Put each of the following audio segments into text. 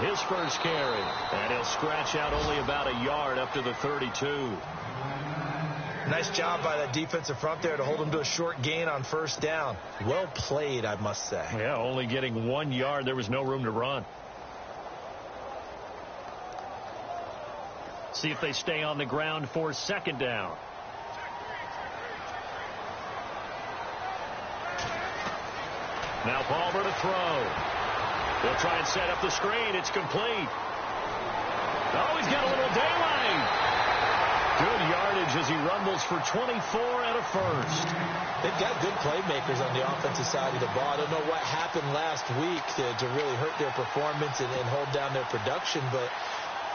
His first carry. And he'll scratch out only about a yard up to the 32. Nice job by that defensive front there to hold him to a short gain on first down. Well played, I must say. Yeah, only getting 1 yard. There was no room to run. See if they stay on the ground for second down. Now Palmer to throw. They'll try and set up the screen. It's complete. Oh, he's got a little daylight. Good yardage as he rumbles for 24 and a first. They've got good playmakers on the offensive side of the ball. I don't know what happened last week to really hurt their performance and hold down their production, but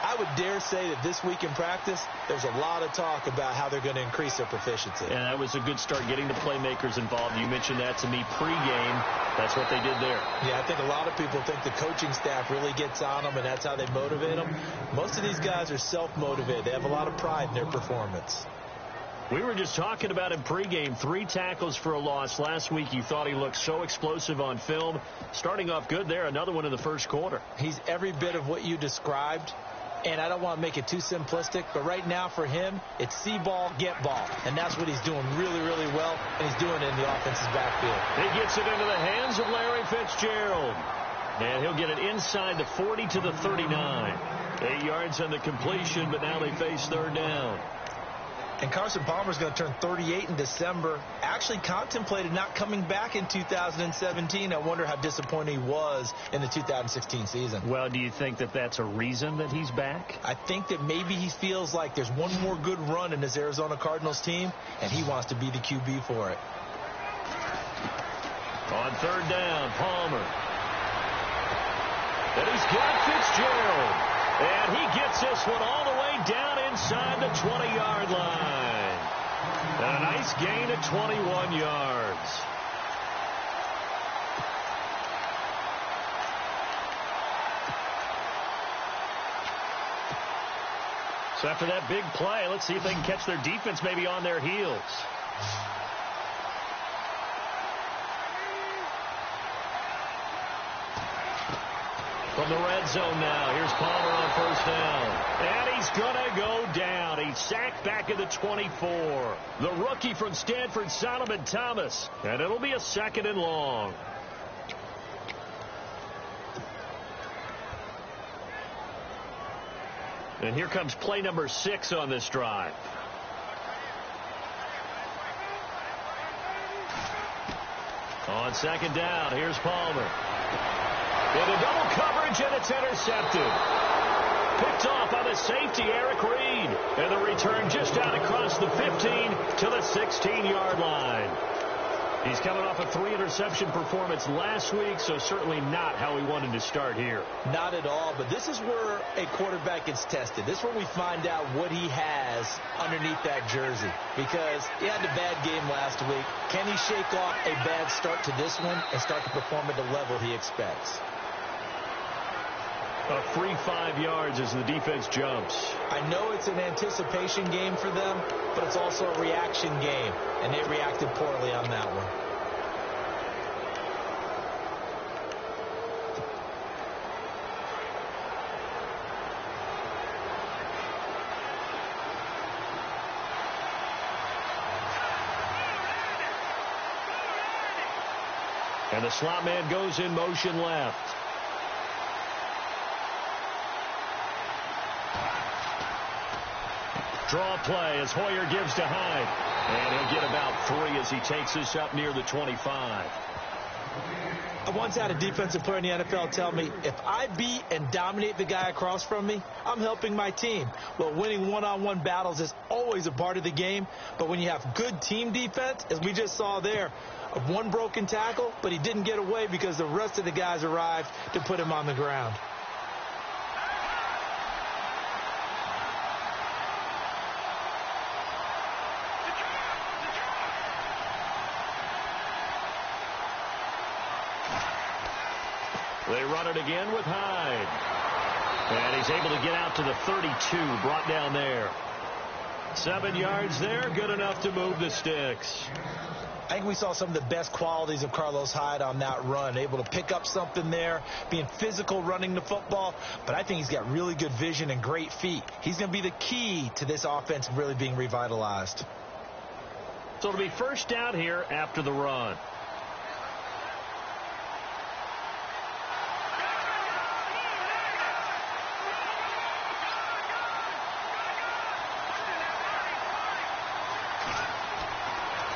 I would dare say that this week in practice, there's a lot of talk about how they're going to increase their proficiency. And that was a good start, getting the playmakers involved. You mentioned that to me pregame. That's what they did there. Yeah, I think a lot of people think the coaching staff really gets on them, and that's how they motivate them. Most of these guys are self-motivated. They have a lot of pride in their performance. We were just talking about him pregame. 3 tackles for a loss. Last week you thought he looked so explosive on film. Starting off good there. Another one in the first quarter. He's every bit of what you described. And I don't want to make it too simplistic, but right now for him, it's see ball, get ball. And that's what he's doing really, really well, and he's doing it in the offense's backfield. He gets it into the hands of Larry Fitzgerald. And he'll get it inside the 40 to the 39. 8 yards on the completion, but now they face third down. And Carson Palmer's going to turn 38 in December. Actually contemplated not coming back in 2017. I wonder how disappointed he was in the 2016 season. Well, do you think that that's a reason that he's back? I think that maybe he feels like there's one more good run in this Arizona Cardinals team, and he wants to be the QB for it. On third down, Palmer. And he's got Fitzgerald. And he gets this one all the way down inside the 20-yard line. And a nice gain of 21 yards. So after that big play, let's see if they can catch their defense maybe on their heels. From the red zone now, here's Palmer on first down. And he's going to go down. He's sacked back at the 24. The rookie from Stanford, Solomon Thomas. And it'll be a second and long. And here comes play number 6 on this drive. On second down, here's Palmer. Into double coverage, and it's intercepted. Picked off by the safety, Eric Reed. And the return just out across the 15 to the 16-yard line. He's coming off a 3-interception performance last week, so certainly not how he wanted to start here. Not at all, but this is where a quarterback gets tested. This is where we find out what he has underneath that jersey, because he had a bad game last week. Can he shake off a bad start to this one and start to perform at the level he expects? A free 5 yards as the defense jumps. I know it's an anticipation game for them, but it's also a reaction game, and they reacted poorly on that one. And the slot man goes in motion left. Draw play as Hoyer gives to Hyde. And he'll get about 3 as he takes this up near the 25. I once had a defensive player in the NFL tell me, if I beat and dominate the guy across from me, I'm helping my team. Well, winning one-on-one battles is always a part of the game, but when you have good team defense, as we just saw there, one broken tackle, but he didn't get away because the rest of the guys arrived to put him on the ground. They run it again with Hyde. And he's able to get out to the 32, brought down there. 7 yards there, good enough to move the sticks. I think we saw some of the best qualities of Carlos Hyde on that run. Able to pick up something there, being physical running the football, but I think he's got really good vision and great feet. He's going to be the key to this offense really being revitalized. So it'll be first down here after the run.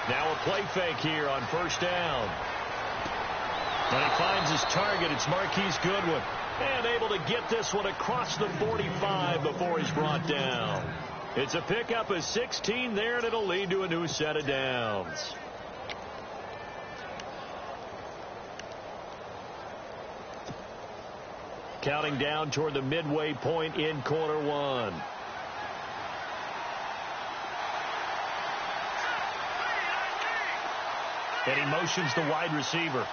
Now a play fake here on first down. When he finds his target, it's Marquise Goodwin. And able to get this one across the 45 before he's brought down. It's a pickup of 16 there, and it'll lead to a new set of downs. Counting down toward the midway point in quarter one. And he motions the wide receiver.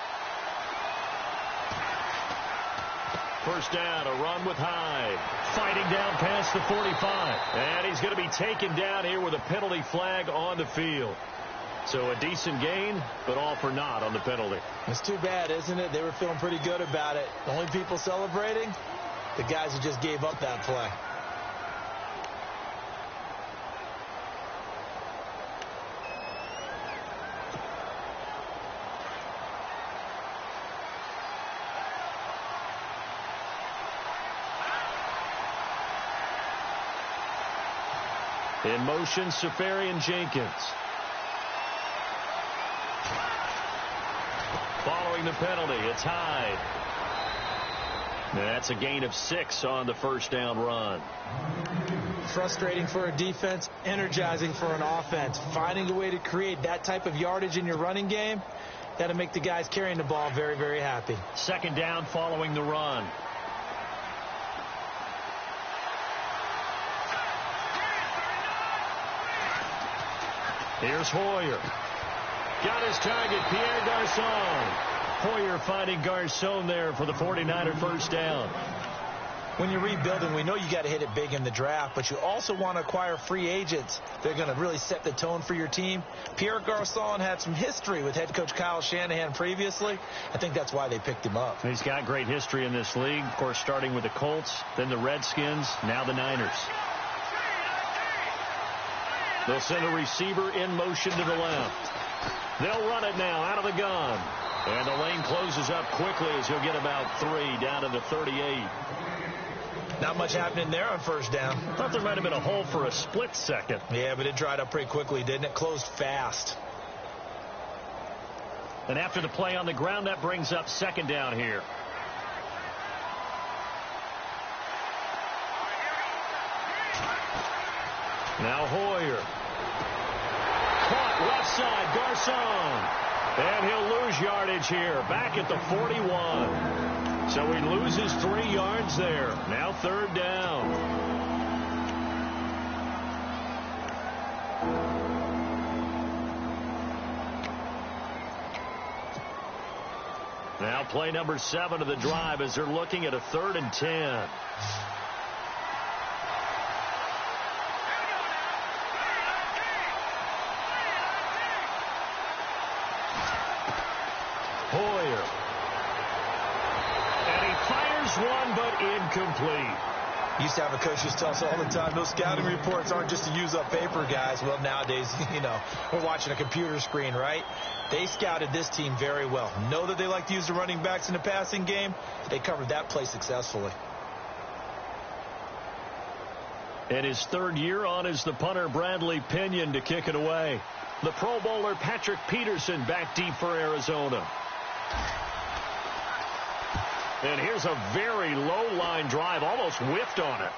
First down, a run with Hyde. Fighting down past the 45. And he's going to be taken down here with a penalty flag on the field. So a decent gain, but all for naught on the penalty. It's too bad, isn't it? They were feeling pretty good about it. The only people celebrating, the guys who just gave up that play. In motion, Safarian Jenkins. Following the penalty, it's Hyde. That's a gain of 6 on the first down run. Frustrating for a defense, energizing for an offense. Finding a way to create that type of yardage in your running game, that'll make the guys carrying the ball very, very happy. Second down following the run. Here's Hoyer. Got his target, Pierre Garçon. Hoyer finding Garçon there for the 49er first down. When you're rebuilding, we know you got to hit it big in the draft, but you also want to acquire free agents. They're going to really set the tone for your team. Pierre Garçon had some history with head coach Kyle Shanahan previously. I think that's why they picked him up. He's got great history in this league, of course, starting with the Colts, then the Redskins, now the Niners. They'll send a receiver in motion to the left. They'll run it now out of the gun. And the lane closes up quickly as he'll get about 3 down to the 38. Not much happening there on first down. Thought there might have been a hole for a split second. Yeah, but it dried up pretty quickly, didn't it? Closed fast. And after the play on the ground, that brings up second down here. Now Hoyer. Caught left side, Garçon. And he'll lose yardage here, back at the 41. So he loses 3 yards there. Now third down. Now play number 7 of the drive as they're looking at a 3rd and 10. Hoyer. And he fires one, but incomplete. Used to have a coach who tell us all the time, those scouting reports aren't just to use up paper, guys. Well, nowadays, we're watching a computer screen, right? They scouted this team very well. Know that they like to use the running backs in the passing game. They covered that play successfully. And his 3rd year on is the punter Bradley Pinion to kick it away. The Pro Bowler Patrick Peterson back deep for Arizona. And here's a very low line drive, almost whiffed on it.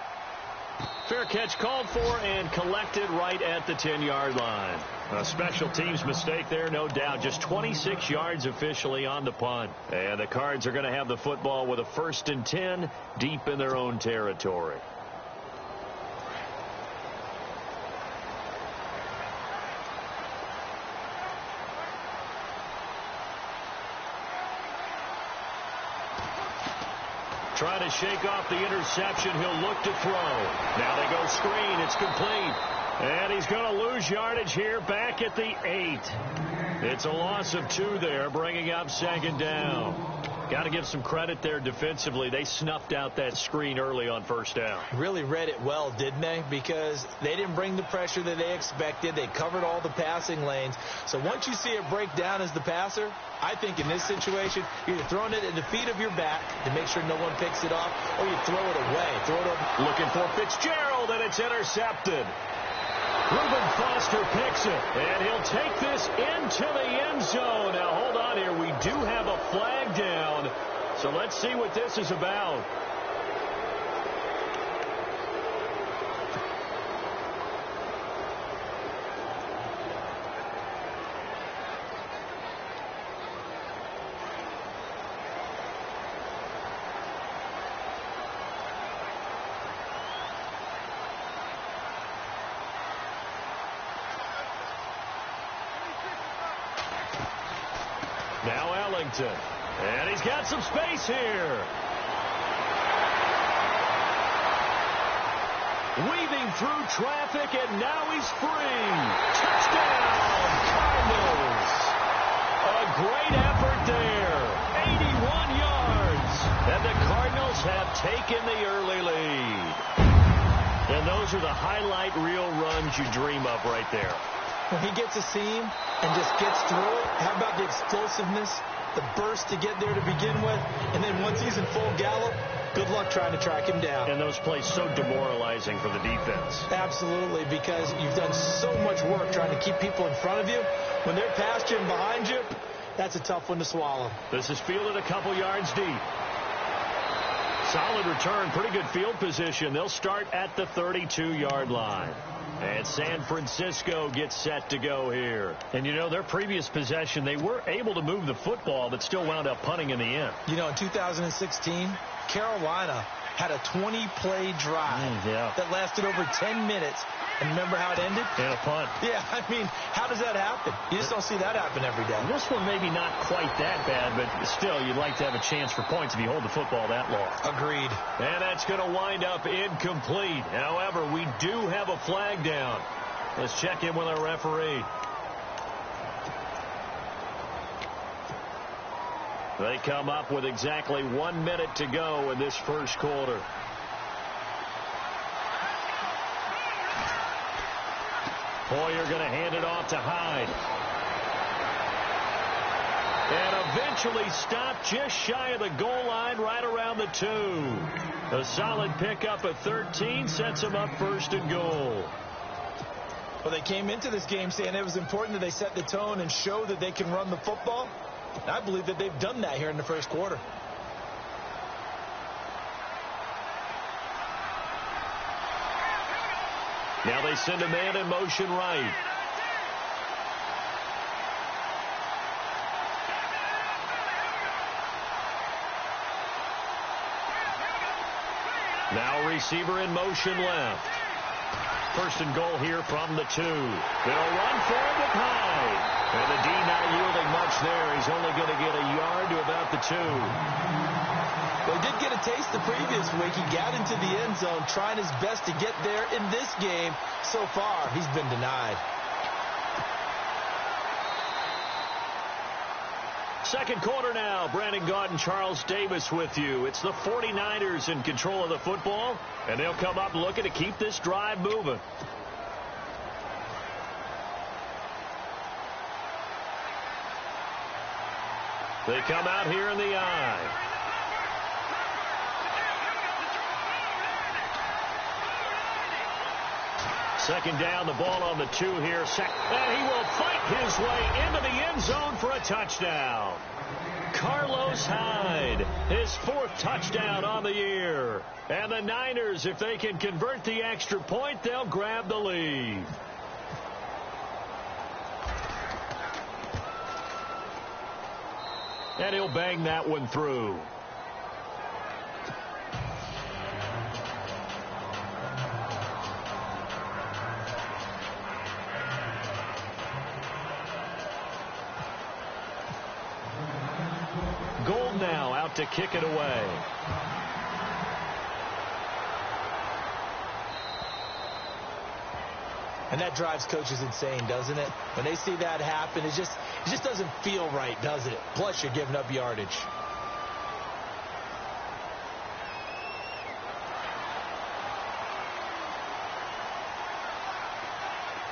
Fair catch called for and collected right at the 10-yard line. A special teams mistake there, no doubt. Just 26 yards officially on the punt. And the Cards are going to have the football with a 1st and 10 deep in their own territory. Trying to shake off the interception. He'll look to throw. Now they go screen. It's complete. And he's going to lose yardage here back at the 8. It's a loss of 2 there, bringing up 2nd down. Got to give some credit there defensively. They snuffed out that screen early on 1st down. Really read it well, didn't they? Because they didn't bring the pressure that they expected. They covered all the passing lanes. So once you see it break down as the passer, I think in this situation, you're either throwing it at the feet of your back to make sure no one picks it off, or you throw it away. Throw it over. Looking for Fitzgerald, and it's intercepted. Reuben Foster picks it, and he'll take this into the end zone. Now, hold on here. We do have a flag down, so let's see what this is about. Now Ellington, and he's got some space here. Weaving through traffic, and now he's free. Touchdown, Cardinals. A great effort there. 81 yards. And the Cardinals have taken the early lead. And those are the highlight reel runs you dream of right there. When he gets a seam and just gets through it, how about the explosiveness, the burst to get there to begin with, and then once he's in full gallop, good luck trying to track him down. And those plays so demoralizing for the defense. Absolutely, because you've done so much work trying to keep people in front of you. When they're past you and behind you, that's a tough one to swallow. This is fielded a couple yards deep. Solid return, pretty good field position. They'll start at the 32-yard line. And San Francisco gets set to go here. And, you know, their previous possession, they were able to move the football, but still wound up punting in the end. You know, in 2016, Carolina had a 20-play drive that lasted over 10 minutes. And remember how it ended? And a punt. Yeah, I mean, how does that happen? You just don't see that happen every day. This one maybe not quite that bad, but still, you'd like to have a chance for points if you hold the football that long. Agreed. And that's going to wind up incomplete. However, we do have a flag down. Let's check in with our referee. They come up with exactly 1 minute to go in this first quarter. Hoyer going to hand it off to Hyde. And eventually stopped just shy of the goal line right around the 2. A solid pickup of 13 sets them up 1st and goal. Well, they came into this game saying it was important that they set the tone and show that they can run the football. And I believe that they've done that here in the first quarter. Now they send a man in motion right. Now receiver in motion left. 1st and goal here from the 2. They'll run for it with Hyde. And the D not yielding much there. He's only going to get a yard to about the 2. Well, he did get a taste the previous week. He got into the end zone trying his best to get there in this game. So far, he's been denied. Second quarter now. Brandon Gaudin and Charles Davis with you. It's the 49ers in control of the football, and they'll come up looking to keep this drive moving. They come out here in the eye. Second down, the ball on the 2 here. And he will fight his way into the end zone for a touchdown. Carlos Hyde, his 4th touchdown on the year. And the Niners, if they can convert the extra point, they'll grab the lead. And he'll bang that one through. Gold now out to kick it away. And that drives coaches insane, doesn't it? When they see that happen, it just doesn't feel right, does it? Plus, you're giving up yardage.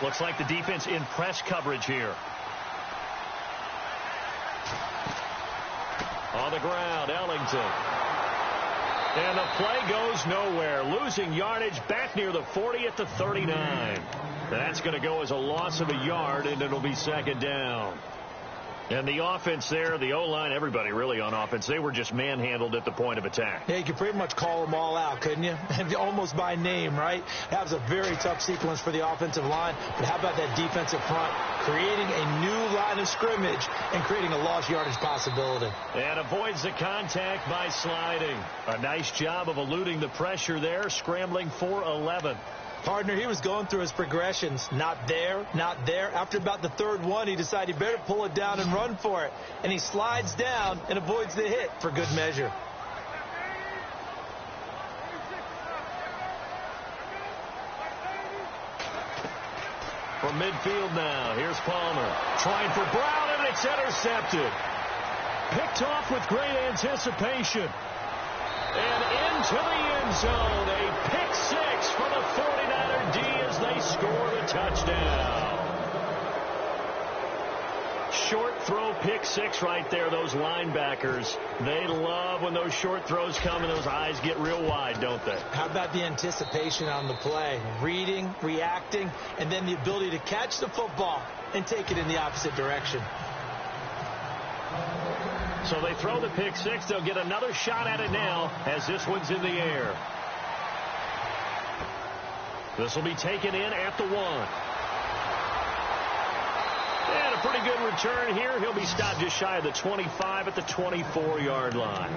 Looks like the defense in press coverage here. On the ground, Ellington. And the play goes nowhere. Losing yardage back near the 40 at the 39. That's going to go as a loss of a yard, and it'll be second down. And the offense there, the O-line, everybody really on offense, they were just manhandled at the point of attack. Yeah, you could pretty much call them all out, couldn't you? Almost by name, right? That was a very tough sequence for the offensive line. But how about that defensive front creating a new line of scrimmage and creating a lost yardage possibility? And avoids the contact by sliding. A nice job of eluding the pressure there, scrambling for 11. Partner, he was going through his progressions. Not there, not there. After about the third one, he decided he better pull it down and run for it. And he slides down and avoids the hit for good measure. From midfield now, here's Palmer. Trying for Brown, and it's intercepted. Picked off with great anticipation. And into the end zone, a pick six for the 49er D as they score the touchdown. Short throw pick six right there, those linebackers. They love when those short throws come and those eyes get real wide, don't they? How about the anticipation on the play? Reading, reacting, and then the ability to catch the football and take it in the opposite direction. So they throw the pick six. They'll get another shot at it now as this one's in the air. This will be taken in at the 1. And a pretty good return here. He'll be stopped just shy of the 25 at the 24-yard line.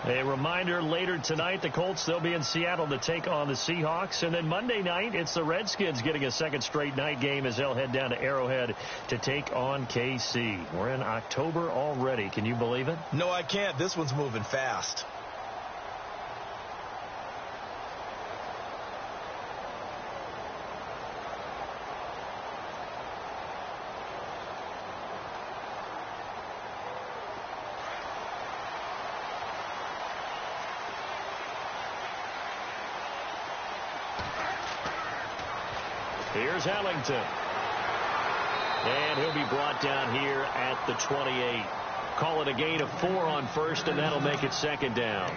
A reminder, later tonight, the Colts, they'll be in Seattle to take on the Seahawks. And then Monday night, it's the Redskins getting a second straight night game as they'll head down to Arrowhead to take on KC. We're in October already. Can you believe it? No, I can't. This one's moving fast. Here's Ellington. And he'll be brought down here at the 28. Call it a gain of 4 on first, and that'll make it second down.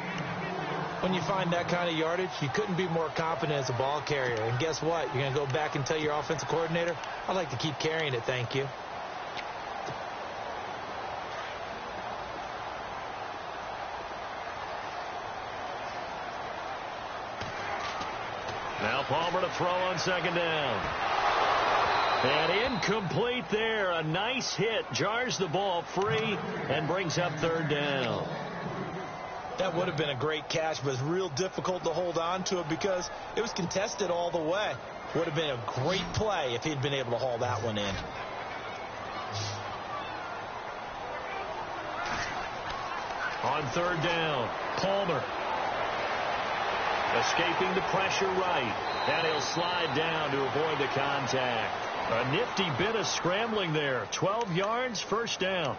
When you find that kind of yardage, you couldn't be more confident as a ball carrier. And guess what? You're going to go back and tell your offensive coordinator, I'd like to keep carrying it, thank you. Now Palmer to throw on second down. And incomplete there. A nice hit. Jars the ball free and brings up third down. That would have been a great catch, but it's real difficult to hold on to it because it was contested all the way. Would have been a great play if he'd been able to haul that one in. On third down, Palmer. Escaping the pressure right. And he'll slide down to avoid the contact. A nifty bit of scrambling there. 12 yards, first down.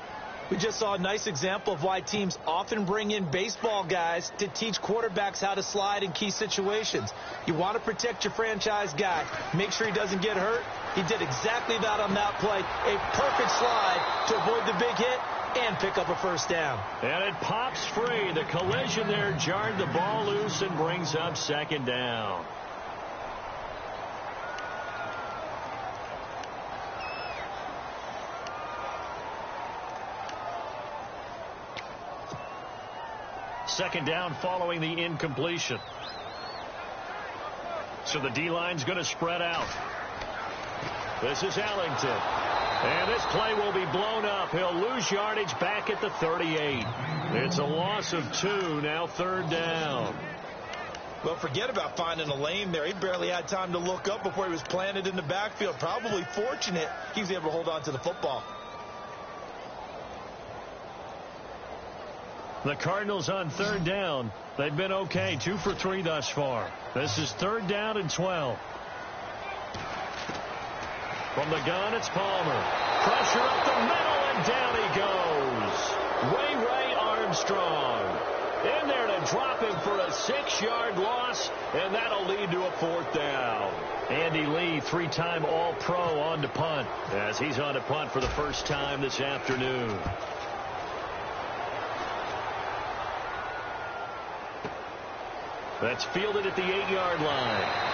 We just saw a nice example of why teams often bring in baseball guys to teach quarterbacks how to slide in key situations. You want to protect your franchise guy. Make sure he doesn't get hurt. He did exactly that on that play. A perfect slide to avoid the big hit and pick up a first down. And it pops free. The collision there jarred the ball loose and brings up second down. Second down following the incompletion. So the D-line's going to spread out. This is Ellington. And this play will be blown up. He'll lose yardage back at the 38. It's a loss of 2. Now third down. Well, forget about finding a lane there. He barely had time to look up before he was planted in the backfield. Probably fortunate he was able to hold on to the football. The Cardinals on third down. They've been okay. 2 for 3 thus far. This is third down and 12. From the gun, it's Palmer. Pressure up the middle, and down he goes. Ray Armstrong in there to drop him for a 6-yard loss, and that'll lead to a 4th down. Andy Lee, 3-time All-Pro on to punt, as he's on to punt for the first time this afternoon. That's fielded at the 8-yard line.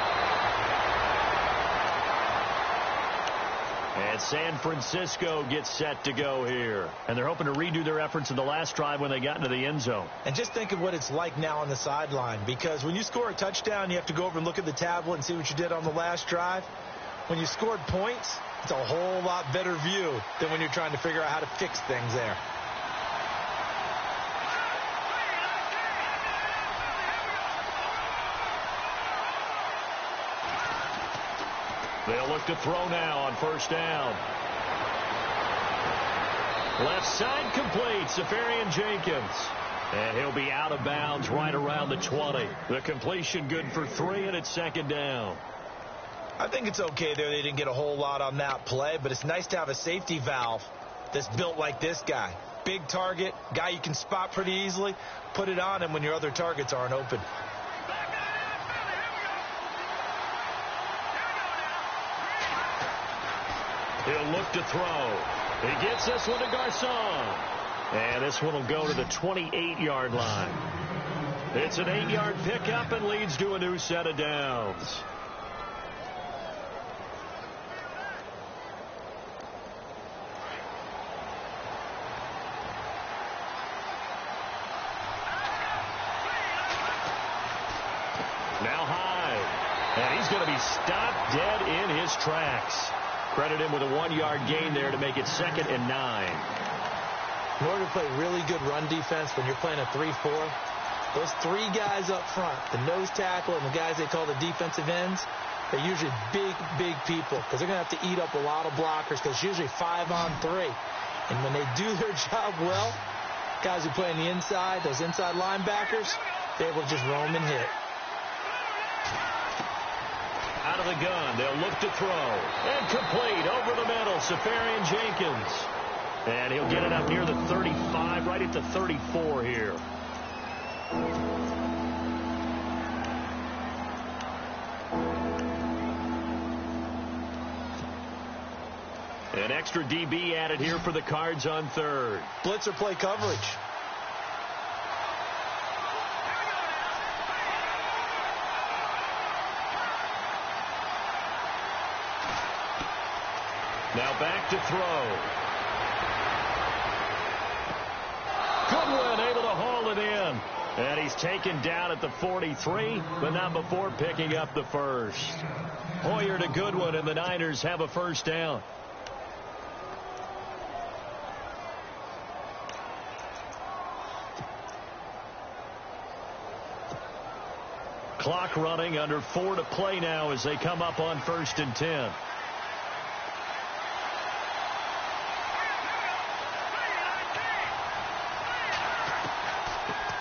And San Francisco gets set to go here. And they're hoping to redo their efforts in the last drive when they got into the end zone. And just think of what it's like now on the sideline, because when you score a touchdown, you have to go over and look at the tablet and see what you did on the last drive. When you scored points, it's a whole lot better view than when you're trying to figure out how to fix things there. They'll look to throw now on first down. Left side complete, Safarian Jenkins. And he'll be out of bounds right around the 20. The completion good for 3, and it's 2nd down. I think it's okay there. They didn't get a whole lot on that play, but it's nice to have a safety valve that's built like this guy. Big target, guy you can spot pretty easily. Put it on him when your other targets aren't open. He'll look to throw. He gets this one to Garcon. And this one will go to the 28-yard line. It's an 8-yard pickup and leads to a new set of downs. Now Hyde. And he's going to be stopped dead in his tracks. Credit him with a 1-yard gain there to make it 2nd and 9. In order to play really good run defense when you're playing a 3-4, those 3 guys up front, the nose tackle and the guys they call the defensive ends, they're usually big people because they're going to have to eat up a lot of blockers because it's usually 5-on-3. And when they do their job well, guys who play on the inside, those inside linebackers, they're able to just roam and hit. Out of the gun, they'll look to throw. And complete over the middle, Safarian Jenkins. And he'll get it up near the 35, right at the 34 here. An extra DB added here for the Cards on 3rd. Blitzer play coverage. Now back to throw. Goodwin able to haul it in. And he's taken down at the 43, but not before picking up the first. Hoyer to Goodwin, and the Niners have a first down. Clock running, under 4 to play now as they come up on 1st and 10.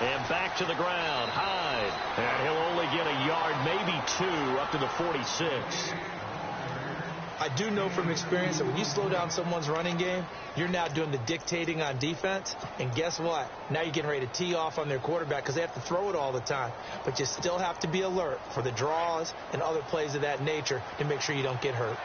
And back to the ground, Hyde. And he'll only get a yard, maybe 2, up to the 46. I do know from experience that when you slow down someone's running game, you're now doing the dictating on defense. And guess what? Now you're getting ready to tee off on their quarterback because they have to throw it all the time. But you still have to be alert for the draws and other plays of that nature to make sure you don't get hurt.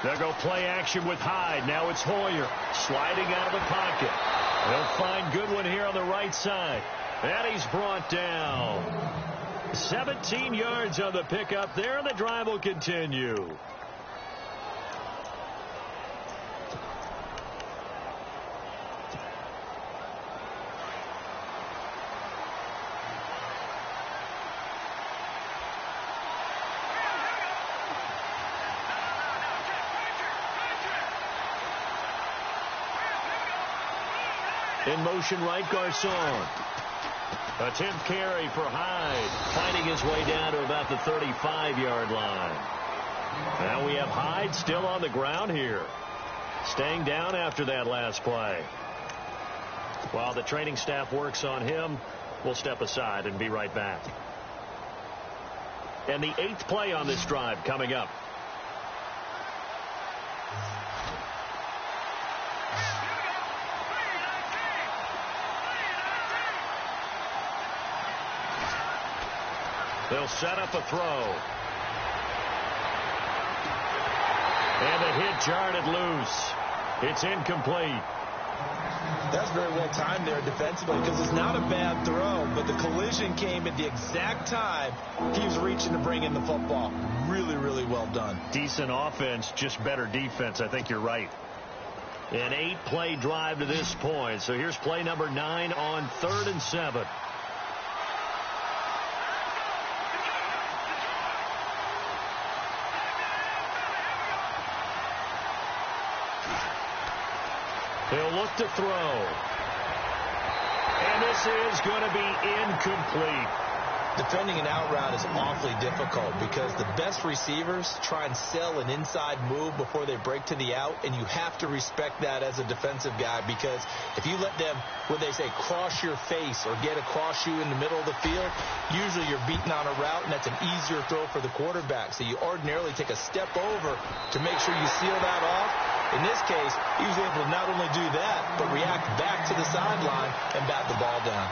They'll go play action with Hyde. Now it's Hoyer sliding out of the pocket. They'll find Goodwin here on the right side. And he's brought down. 17 yards on the pickup there, and the drive will continue. In motion right, Garcon. A 10th carry for Hyde, finding his way down to about the 35-yard line. Now we have Hyde still on the ground here, staying down after that last play. While the training staff works on him, we'll step aside and be right back. And the 8th play on this drive coming up. They'll set up a throw. And the hit jarred it loose. It's incomplete. That's very well timed there defensively because it's not a bad throw, but the collision came at the exact time he was reaching to bring in the football. Really, really well done. Decent offense, just better defense. I think you're right. An 8-play drive to this point. So here's play number 9 on 3rd and 7. He'll look to throw. And this is going to be incomplete. Defending an out route is awfully difficult because the best receivers try and sell an inside move before they break to the out, and you have to respect that as a defensive guy because if you let them, what they say, cross your face or get across you in the middle of the field, usually you're beaten on a route, and that's an easier throw for the quarterback. So you ordinarily take a step over to make sure you seal that off. In this case, he was able to not only do that, but react back to the sideline and bat the ball down.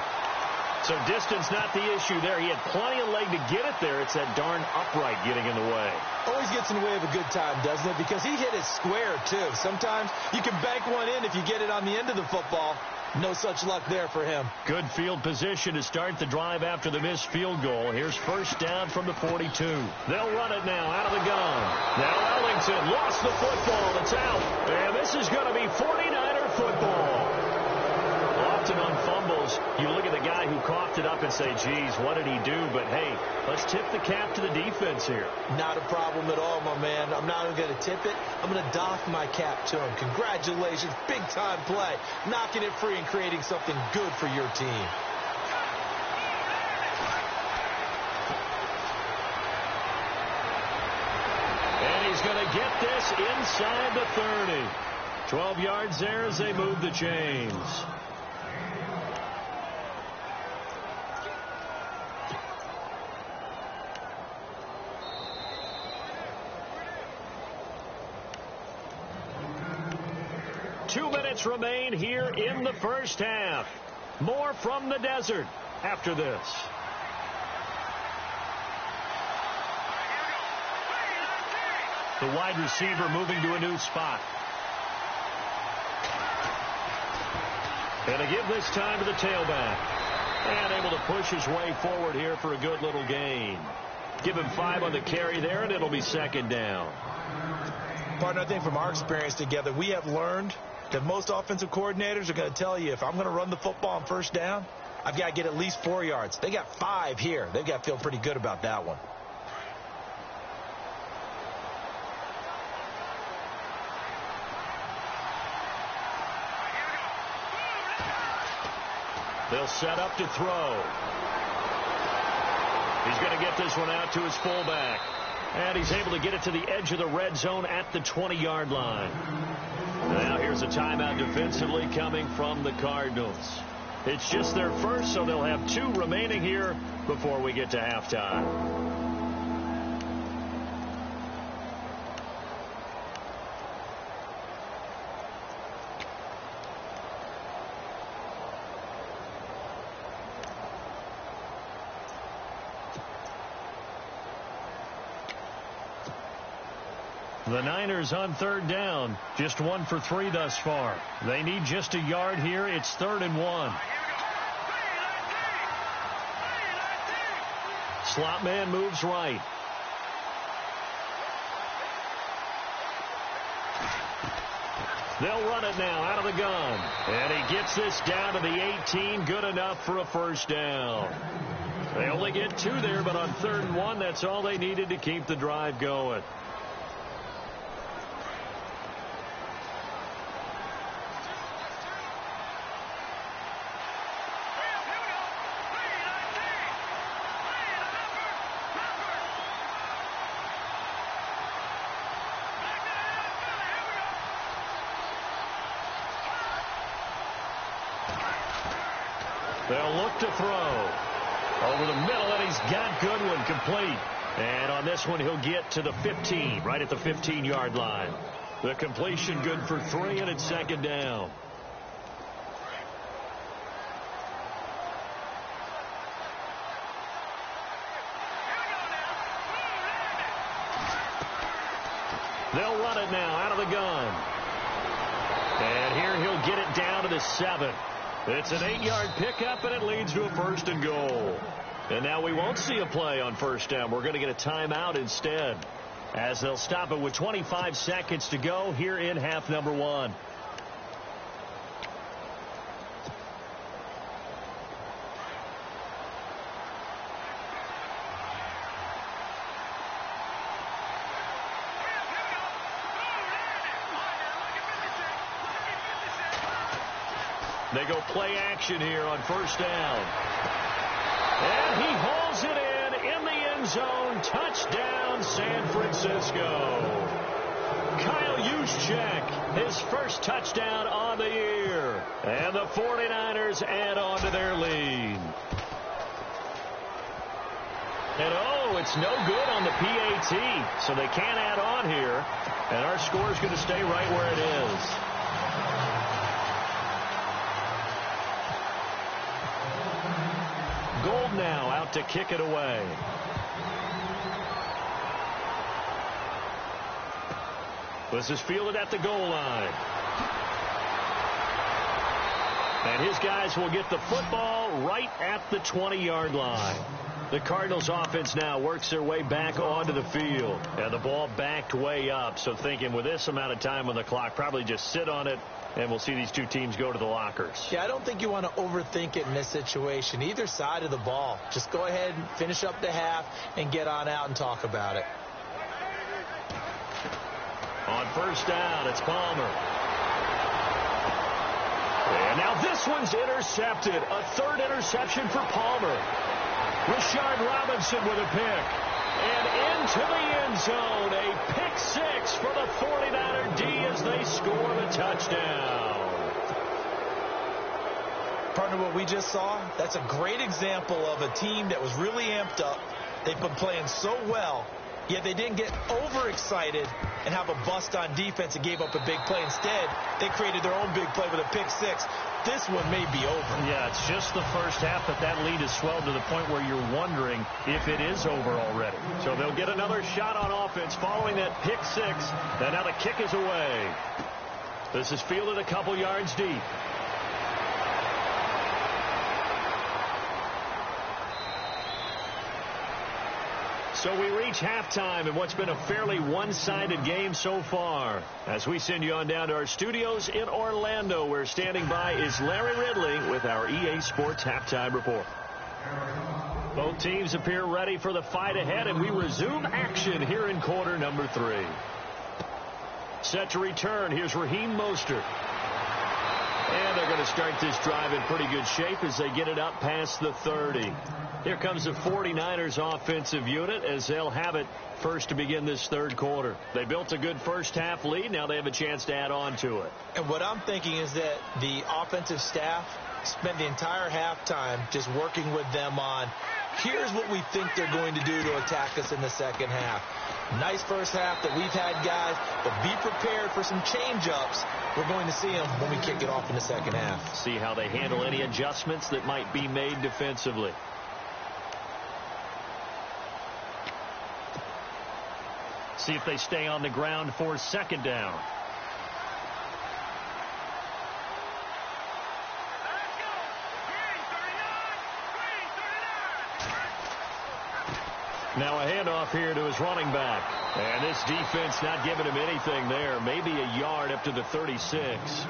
So distance not the issue there. He had plenty of leg to get it there. It's that darn upright getting in the way. Always gets in the way of a good time, doesn't it? Because he hit it square, too. Sometimes you can bank one in if you get it on the end of the football. No such luck there for him. Good field position to start the drive after the missed field goal. Here's first down from the 42. They'll run it now out of the gun. Now Ellington lost the football. It's out. And this is going to be 49er football. Often on fumbles, you look at the guy who coughed it up and say, geez, what did he do? But, hey, let's tip the cap to the defense here. Not a problem at all, my man. I'm not even going to tip it. I'm going to doff my cap to him. Congratulations. Big-time play. Knocking it free and creating something good for your team. And he's going to get this inside the 30. 12 yards there as they move the chains. Remain here in the first half. More from the desert after this. The wide receiver moving to a new spot. And to give this time to the tailback. And able to push his way forward here for a good little gain. Give him 5 on the carry there, and it'll be second down. Partner, I think from our experience together, we have learned that most offensive coordinators are going to tell you if I'm going to run the football on first down, I've got to get at least 4 yards. They got 5 here. They've got to feel pretty good about that one. They'll set up to throw. He's going to get this one out to his fullback. And he's able to get it to the edge of the red zone at the 20-yard line. Now here's a timeout defensively coming from the Cardinals. It's just their first, so they'll have 2 remaining here before we get to halftime. The Niners on third down, just 1 for 3 thus far. They need just a yard here. It's 3rd and 1. Slot man moves right. They'll run it now out of the gun. And he gets this down to the 18. Good enough for a first down. They only get 2 there, but on 3rd and 1, that's all they needed to keep the drive going. They'll look to throw. Over the middle, and he's got Goodwin complete. And on this one, he'll get to the 15, right at the 15-yard line. The completion good for 3, and it's second down. They'll run it now out of the gun. And here he'll get it down to the 7. It's an 8-yard pickup, and it leads to a 1st and goal. And now we won't see a play on first down. We're going to get a timeout instead, as they'll stop it with 25 seconds to go here in half number 1. They go play action here on first down. And he hauls it in the end zone. Touchdown, San Francisco. Kyle Juszczyk, his first touchdown on the year. And the 49ers add on to their lead. And it's no good on the PAT, so they can't add on here. And our score is going to stay right where it is. Gold now out to kick it away. This is fielded at the goal line. And his guys will get the football right at the 20-yard line. The Cardinals offense now works their way back onto the field. And the ball backed way up. So thinking with this amount of time on the clock, probably just sit on it, and we'll see these two teams go to the lockers. Yeah, I don't think you want to overthink it in this situation. Either side of the ball. Just go ahead and finish up the half and get on out and talk about it. On first down, it's Palmer. And now this one's intercepted. A third interception for Palmer. Rashard Robinson with a pick. And into the end zone, a pick six for the 49er D as they score the touchdown. Partner, what we just saw, that's a great example of a team that was really amped up. They've been playing so well, yet they didn't get overexcited and have a bust on defense and gave up a big play. Instead, they created their own big play with a pick six. This one may be over. Yeah, it's just the first half, but that lead has swelled to the point where you're wondering if it is over already. So they'll get another shot on offense following that pick six. And now the kick is away. This is fielded a couple yards deep. So we reach halftime in what's been a fairly one-sided game so far. As we send you on down to our studios in Orlando, where standing by is Larry Ridley with our EA Sports Halftime Report. Both teams appear ready for the fight ahead, and we resume action here in quarter number 3. Set to return, here's Raheem Mostert. And they're going to start this drive in pretty good shape as they get it up past the 30. Here comes the 49ers offensive unit as they'll have it first to begin this third quarter. They built a good first half lead. Now they have a chance to add on to it. And what I'm thinking is that the offensive staff spent the entire halftime just working with them on, here's what we think they're going to do to attack us in the second half. Nice first half that we've had, guys, but be prepared for some change-ups. We're going to see them when we kick it off in the second half. See how they handle any adjustments that might be made defensively. See if they stay on the ground for second down. Now a handoff here to his running back. And this defense not giving him anything there. Maybe a yard up to the 36.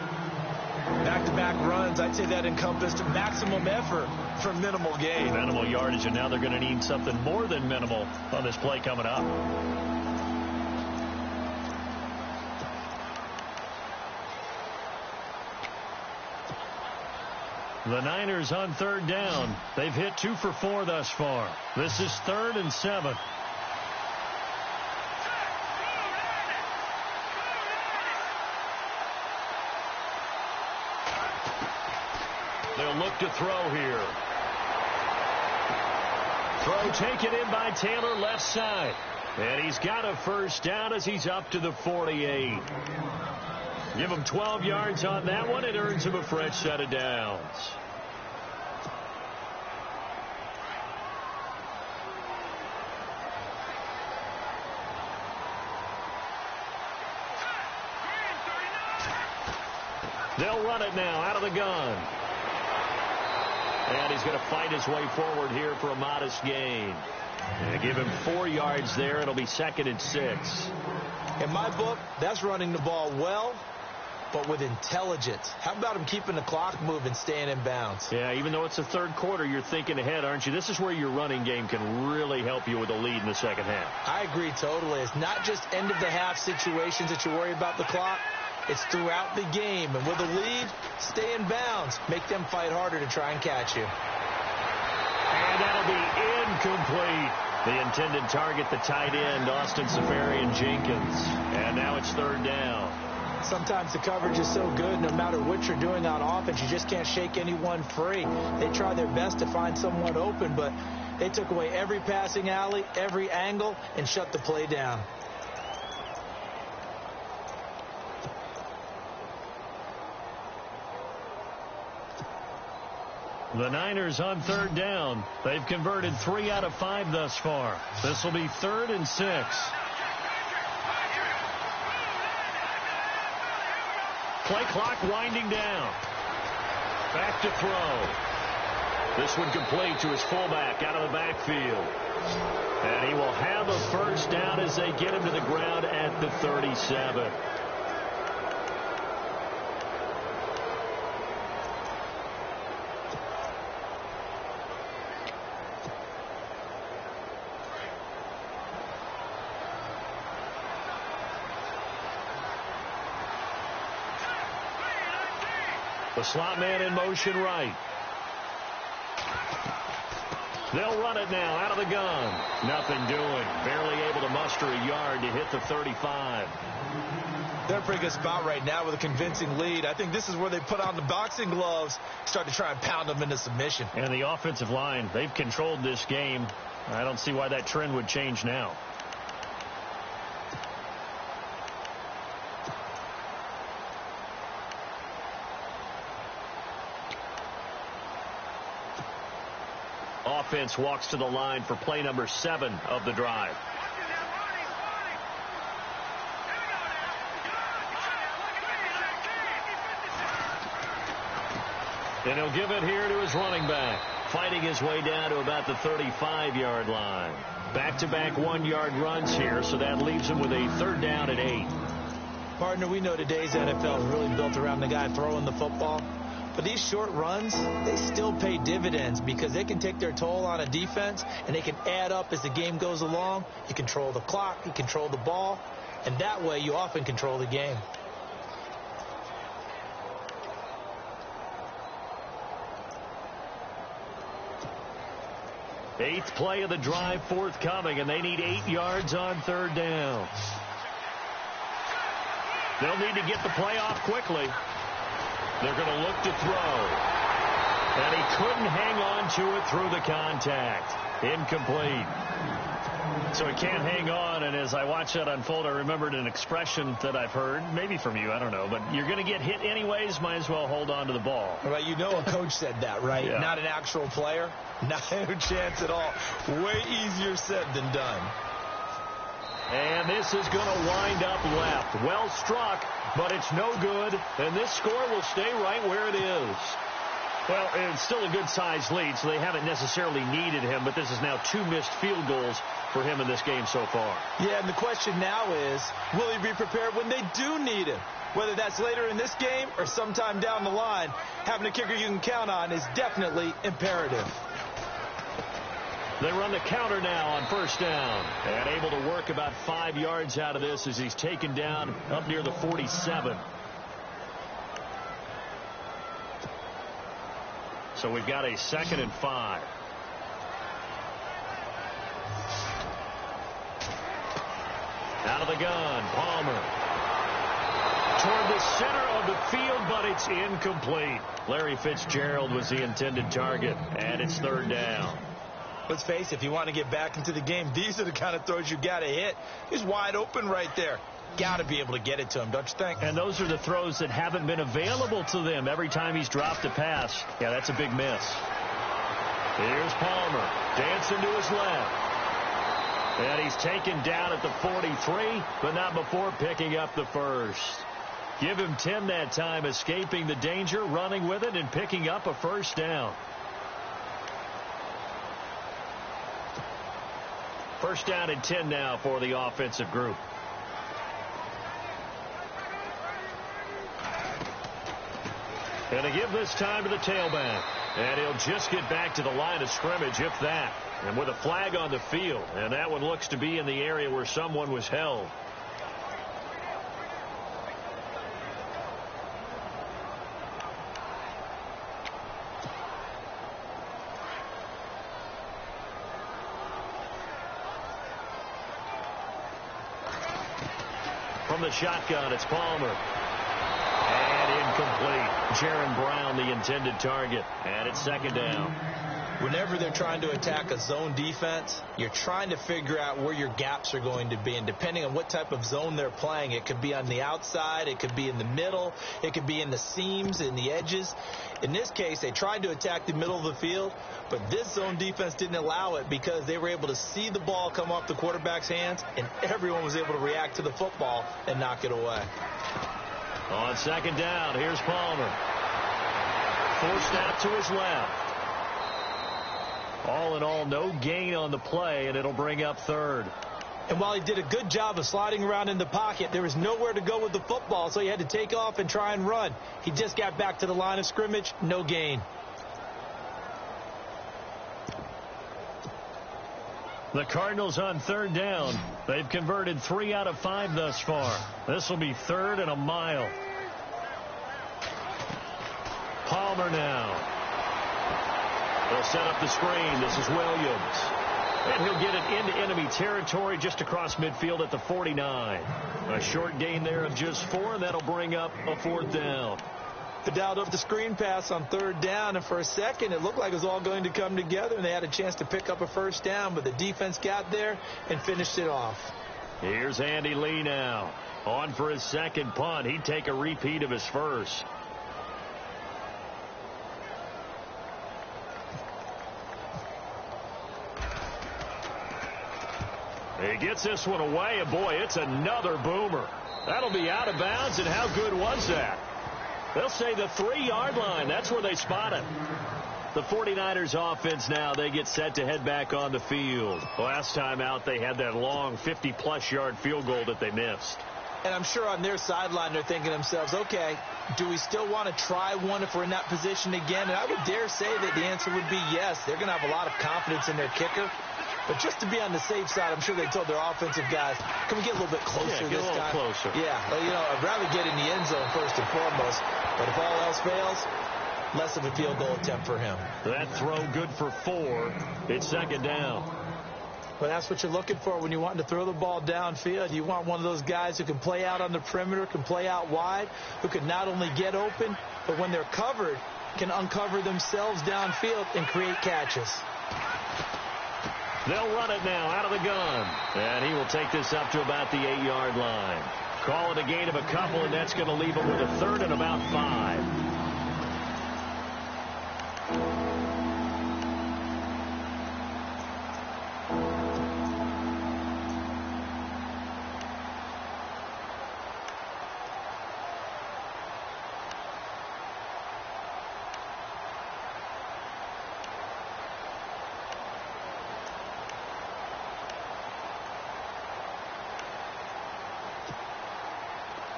Back-to-back runs, I'd say that encompassed maximum effort for minimal gain. Minimal yardage, and now they're going to need something more than minimal on this play coming up. The Niners on third down. They've hit 2 for 4 thus far. This is 3rd and 7. They'll look to throw here. Throw taken in by Taylor, left side. And he's got a first down as he's up to the 48. Give him 12 yards on that one. It earns him a fresh set of downs. They'll run it now out of the gun. And he's going to fight his way forward here for a modest gain. And give him 4 yards there. It'll be 2nd and 6. In my book, that's running the ball well, but with intelligence. How about him keeping the clock moving, staying in bounds? Yeah, even though it's the third quarter, you're thinking ahead, aren't you? This is where your running game can really help you with a lead in the second half. I agree totally. It's not just end-of-the-half situations that you worry about the clock. It's throughout the game. And with a lead, stay in bounds. Make them fight harder to try and catch you. And that'll be incomplete. The intended target, the tight end, Austin Safarian-Jenkins. And now it's 3rd down. Sometimes the coverage is so good, no matter what you're doing on offense, you just can't shake anyone free. They try their best to find someone open, but they took away every passing alley, every angle, and shut the play down. The Niners on 3rd down. They've converted 3 out of 5 thus far. This will be 3rd and 6. Play clock winding down. Back to throw. This one complete to his fullback out of the backfield. And he will have a first down as they get him to the ground at the 37. The slot man in motion right. They'll run it now out of the gun. Nothing doing. Barely able to muster a yard to hit the 35. They're in a pretty good spot right now with a convincing lead. I think this is where they put on the boxing gloves, start to try and pound them into submission. And the offensive line, they've controlled this game. I don't see why that trend would change now. Offense walks to the line for play number 7 of the drive. And he'll give it here to his running back, fighting his way down to about the 35-yard line. Back-to-back 1-yard runs here, so that leaves him with a 3rd down and 8. Partner, we know today's NFL is really built around the guy throwing the football. But these short runs, they still pay dividends because they can take their toll on a defense and they can add up as the game goes along. You control the clock, you control the ball, and that way you often control the game. Eighth play of the drive forthcoming, and they need 8 yards on 3rd down. They'll need to get the play off quickly. They're going to look to throw. And he couldn't hang on to it through the contact. Incomplete. So he can't hang on, and as I watch that unfold, I remembered an expression that I've heard, maybe from you, I don't know, but you're going to get hit anyways, might as well hold on to the ball. Right, you know a coach said that, right? Yeah. Not an actual player. Not a chance at all. Way easier said than done. And this is going to wind up left. Well struck, but it's no good. And this score will stay right where it is. Well, it's still a good-sized lead, so they haven't necessarily needed him, but this is now 2 missed field goals for him in this game so far. Yeah, and the question now is, will he be prepared when they do need him? Whether that's later in this game or sometime down the line, having a kicker you can count on is definitely imperative. They run the counter now on 1st down. And able to work about 5 yards out of this as he's taken down up near the 47. So we've got a 2nd and 5. Out of the gun, Palmer. toward the center of the field, but it's incomplete. Larry Fitzgerald was the intended target, and it's third down. Let's face it, if you want to get back into the game, these are the kind of throws you got to hit. He's wide open right there. Got to be able to get it to him, don't you think? And those are the throws that haven't been available to them every time he's dropped a pass. Yeah, that's a big miss. Here's Palmer, dancing to his left. And he's taken down at the 43, but not before picking up the first. Give him 10 that time, escaping the danger, running with it, and picking up a first down. First down and 10 now for the offensive group. And to give this time to the tailback. And he'll just get back to the line of scrimmage, if that. And with a flag on the field. And that one looks to be in the area where someone was held. From the shotgun, it's Palmer. And incomplete. Jaron Brown, the intended target. And it's second down. Whenever they're trying to attack a zone defense, you're trying to figure out where your gaps are going to be. And depending on what type of zone they're playing, it could be on the outside, it could be in the middle, it could be in the seams, in the edges. In this case, they tried to attack the middle of the field, but this zone defense didn't allow it because they were able to see the ball come off the quarterback's hands, and everyone was able to react to the football and knock it away. On second down, here's Palmer. Forced out to his left. All in all, no gain on the play, and it'll bring up third. And while he did a good job of sliding around in the pocket, there was nowhere to go with the football, so he had to take off and try and run. He just got back to the line of scrimmage, no gain. The Cardinals on third down. They've converted 3 out of 5 thus far. This will be third and a mile. Palmer now. They'll set up the screen. This is Williams. And he'll get it into enemy territory just across midfield at the 49. A short gain there of just 4, and that'll bring up a fourth down. They dialed up the screen pass on third down, and for a second it looked like it was all going to come together, and they had a chance to pick up a first down, but the defense got there and finished it off. Here's Andy Lee now. On for his second punt. He'd take a repeat of his first. He gets this one away, and boy, it's another boomer. That'll be out of bounds, and how good was that? They'll say the 3-yard line. That's where they spot it. The 49ers offense now, they get set to head back on the field. Last time out, they had that long 50-plus yard field goal that they missed. And I'm sure on their sideline, they're thinking to themselves, okay, do we still want to try one if we're in that position again? And I would dare say that the answer would be yes. They're going to have a lot of confidence in their kicker. But just to be on the safe side, I'm sure they told their offensive guys, can we get a little bit closer this time? Closer. Yeah, well, you know, I'd rather get in the end zone first and foremost. But if all else fails, less of a field goal attempt for him. That throw good for 4. It's second down. Well, that's what you're looking for when you want to throw the ball downfield. You want one of those guys who can play out on the perimeter, can play out wide, who can not only get open, but when they're covered, can uncover themselves downfield and create catches. They'll run it now out of the gun. And he will take this up to about the 8-yard line. Call it a gain of a couple, and that's going to leave him with a third and about 5.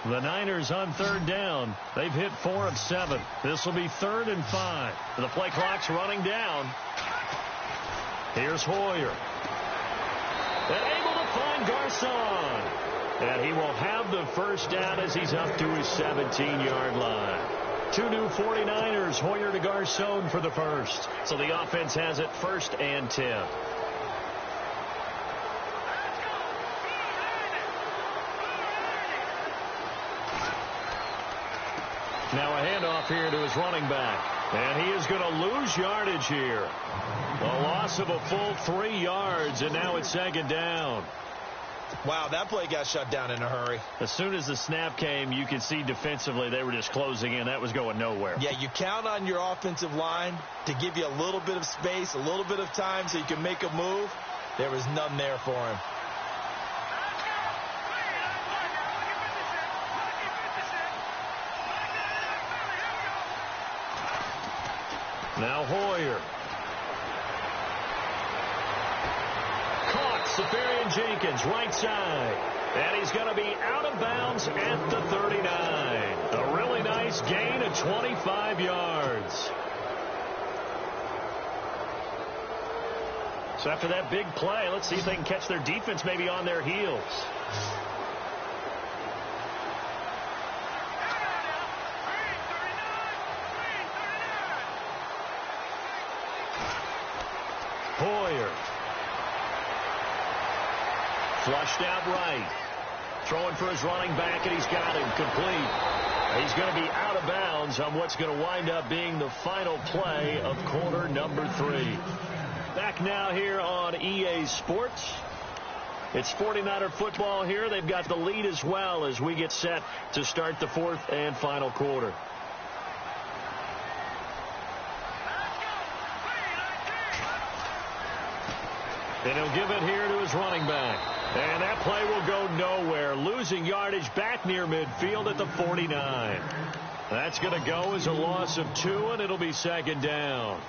The Niners on third down. They've hit 4 of 7. This will be third and 5. The play clock's running down. Here's Hoyer. And able to find Garcon. And he will have the first down as he's up to his 17-yard line. 2 new 49ers, Hoyer to Garcon for the first. So the offense has it first and 10. Now a handoff here to his running back. And he is going to lose yardage here. A loss of a full 3 yards, and now it's second down. Wow, that play got shut down in a hurry. As soon as the snap came, you could see defensively they were just closing in. That was going nowhere. Yeah, you count on your offensive line to give you a little bit of space, a little bit of time so you can make a move. There was none there for him. Now Hoyer. Caught Safarian Jenkins, right side. And he's going to be out of bounds at the 39. A really nice gain of 25 yards. So after that big play, let's see if they can catch their defense maybe on their heels. Hoyer. Flushed out right. Throwing for his running back, and he's got him complete. He's going to be out of bounds on what's going to wind up being the final play of quarter number 3. Back now here on EA Sports. It's 49er football here. They've got the lead as well as we get set to start the 4th and final quarter. And he'll give it here to his running back. And that play will go nowhere. Losing yardage back near midfield at the 49. That's going to go as a loss of 2, and it'll be second down.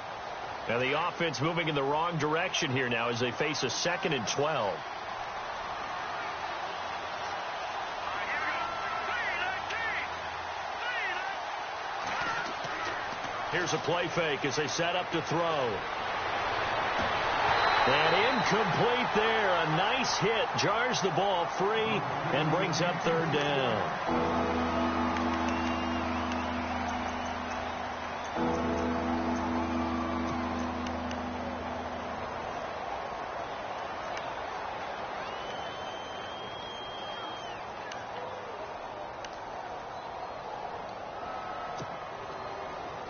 Now the offense moving in the wrong direction here now as they face a 2nd and 12. Here's a play fake as they set up to throw. And incomplete there. A nice hit. Jars the ball free and brings up 3rd down.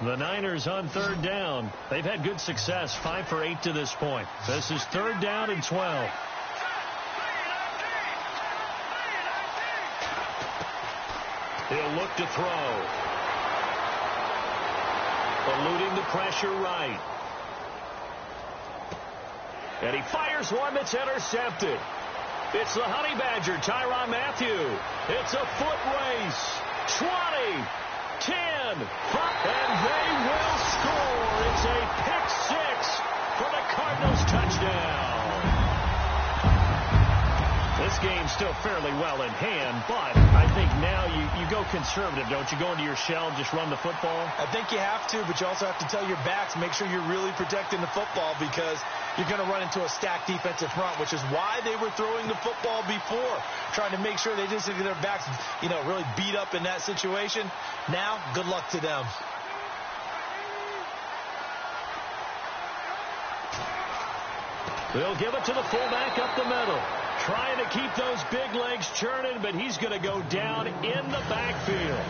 The Niners on 3rd down. They've had good success, 5 for 8 to this point. This is 3rd down and 12. He'll look to throw. Eluding the pressure right. And he fires one that's intercepted. It's the Honey Badger, Tyrann Mathieu. It's a foot race. 20. 10, 5, and they will score. It's a pick-6 for the Cardinals touchdown. This game's still fairly well in hand, but I think now you go conservative, don't you? Go into your shell and just run the football? I think you have to, but you also have to tell your backs, make sure you're really protecting the football because you're going to run into a stacked defensive front, which is why they were throwing the football before, trying to make sure they just get their backs, really beat up in that situation. Now, good luck to them. They'll give it to the fullback up the middle. Trying to keep those big legs churning, but he's going to go down in the backfield.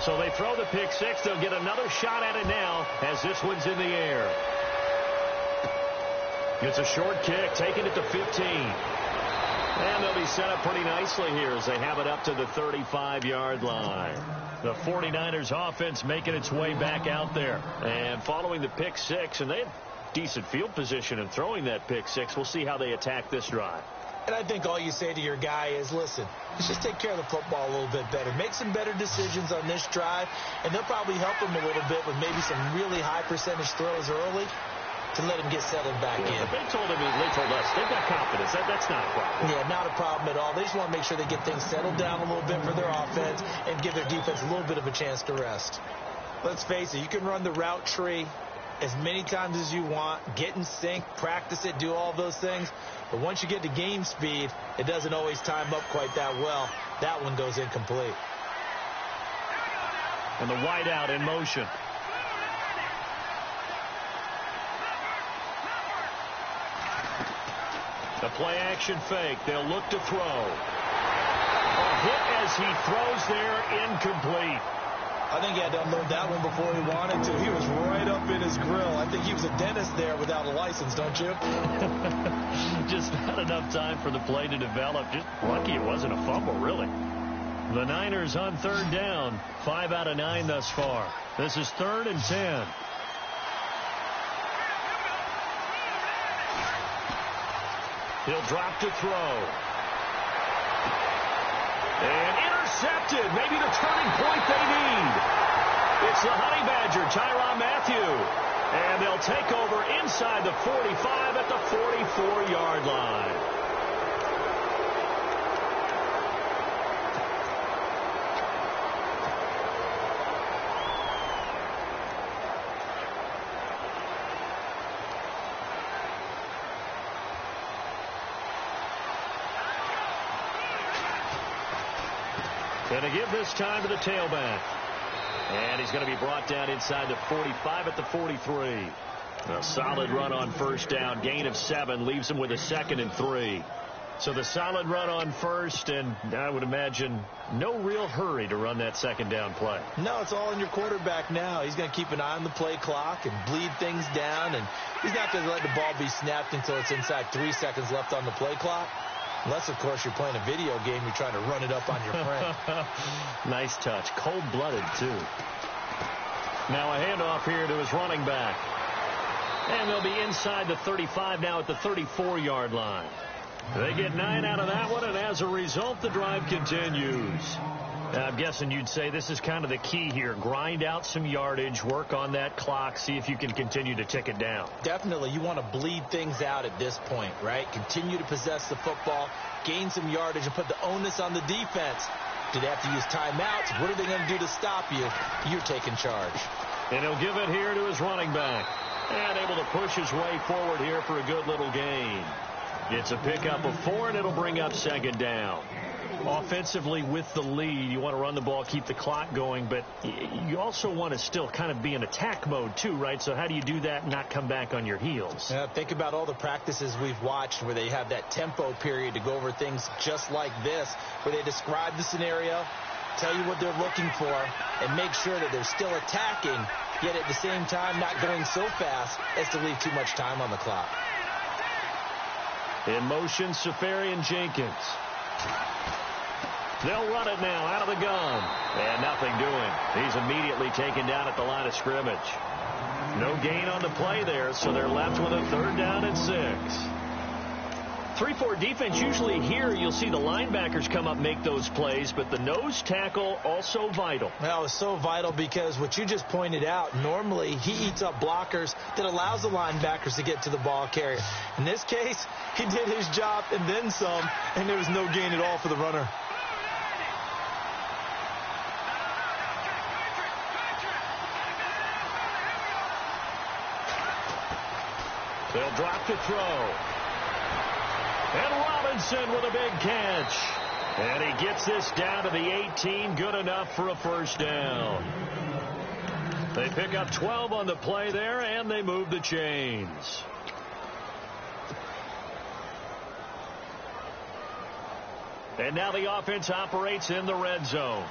So they throw the pick-6. They'll get another shot at it now as this one's in the air. It's a short kick, taking it to 15. And they'll be set up pretty nicely here as they have it up to the 35-yard line. The 49ers offense making its way back out there. And following the pick-6, and they have decent field position in throwing that pick-6. We'll see how they attack this drive. And I think all you say to your guy is, listen, let's just take care of the football a little bit better. Make some better decisions on this drive, and they'll probably help him a little bit with maybe some really high percentage throws early to let him get settled back in. They told us they've got confidence. That's not a problem. Yeah, not a problem at all. They just want to make sure they get things settled down a little bit for their offense and give their defense a little bit of a chance to rest. Let's face it, you can run the route tree as many times as you want, get in sync, practice it, do all those things. But once you get to game speed, it doesn't always time up quite that well. That one goes incomplete. And the wideout in motion. The play action fake. They'll look to throw. A hit as as he throws there incomplete. I think he had to unload that one before he wanted to. He was right up in his grill. I think he was a dentist there without a license, don't you? Just not enough time for the play to develop. Just lucky it wasn't a fumble, really. The Niners on third down. 5 out of 9 thus far. This is 3rd and 10. He'll drop to throw. And intercepted. Maybe the turning point they need. It's the Honey Badger, Tyrann Mathieu. And they'll take over inside the 45 at the 44-yard line. Going to give this time to the tailback. And he's going to be brought down inside the 45 at the 43. A solid run on first down. Gain of 7 leaves him with a 2nd and 3. So the solid run on first, and I would imagine no real hurry to run that 2nd down play. No, it's all in your quarterback now. He's going to keep an eye on the play clock and bleed things down, and he's not going to let the ball be snapped until it's inside 3 seconds left on the play clock. Unless, of course, you're playing a video game, you're trying to run it up on your friend. Nice touch. Cold-blooded, too. Now a handoff here to his running back. And they'll be inside the 35 now at the 34-yard line. They get 9 out of that one, and as a result, the drive continues. I'm guessing you'd say this is kind of the key here. Grind out some yardage, work on that clock, see if you can continue to tick it down. Definitely. You want to bleed things out at this point, right? Continue to possess the football, gain some yardage, and put the onus on the defense. Do they have to use timeouts? What are they going to do to stop you? You're taking charge. And he'll give it here to his running back. And able to push his way forward here for a good little gain. It's a pickup of 4, and it'll bring up 2nd down. Offensively with the lead, you want to run the ball, keep the clock going, but you also want to still kind of be in attack mode too, right? So how do you do that and not come back on your heels? Think about all the practices we've watched where they have that tempo period to go over things just like this, where they describe the scenario, tell you what they're looking for, and make sure that they're still attacking, yet at the same time not going so fast as to leave too much time on the clock. In motion, Safarian Jenkins. They'll run it now out of the gun. And nothing doing. He's immediately taken down at the line of scrimmage. No gain on the play there, so they're left with a 3rd down and 6. 3-4 defense, usually here you'll see the linebackers come up make those plays, but the nose tackle also vital. Well, it's so vital because what you just pointed out, normally he eats up blockers that allows the linebackers to get to the ball carrier. In this case, he did his job and then some, and there was no gain at all for the runner. They'll drop to throw. And Robinson with a big catch. And he gets this down to the 18. Good enough for a 1st down. They pick up 12 on the play there, and they move the chains. And now the offense operates in the red zone.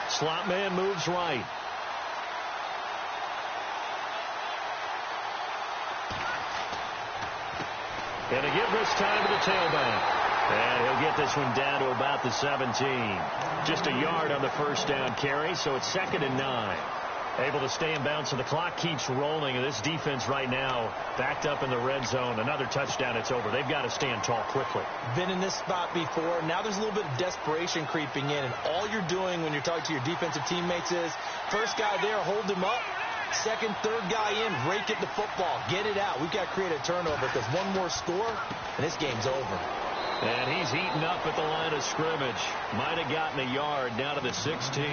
Slot man moves right. Going to give this time to the tailback. And he'll get this one down to about the 17. Just a yard on the 1st down carry, so it's 2nd and 9. Able to stay in bounds, so the clock keeps rolling. And this defense right now backed up in the red zone. Another touchdown, it's over. They've got to stand tall quickly. Been in this spot before. Now there's a little bit of desperation creeping in. And all you're doing when you're talking to your defensive teammates is, first guy there, hold him up. Second, third guy in, rake at the football. Get it out. We've got to create a turnover because one more score, and this game's over. And he's eaten up at the line of scrimmage. Might have gotten a yard down to the 16.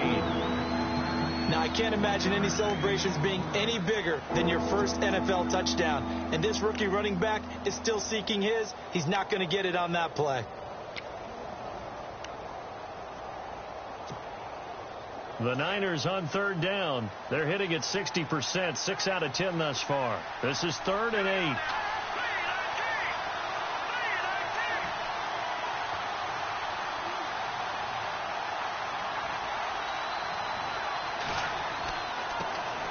Now, I can't imagine any celebrations being any bigger than your first NFL touchdown. And this rookie running back is still seeking his. He's not going to get it on that play. The Niners on third down. They're hitting at 60%, 6 out of 10 thus far. This is 3rd and 8.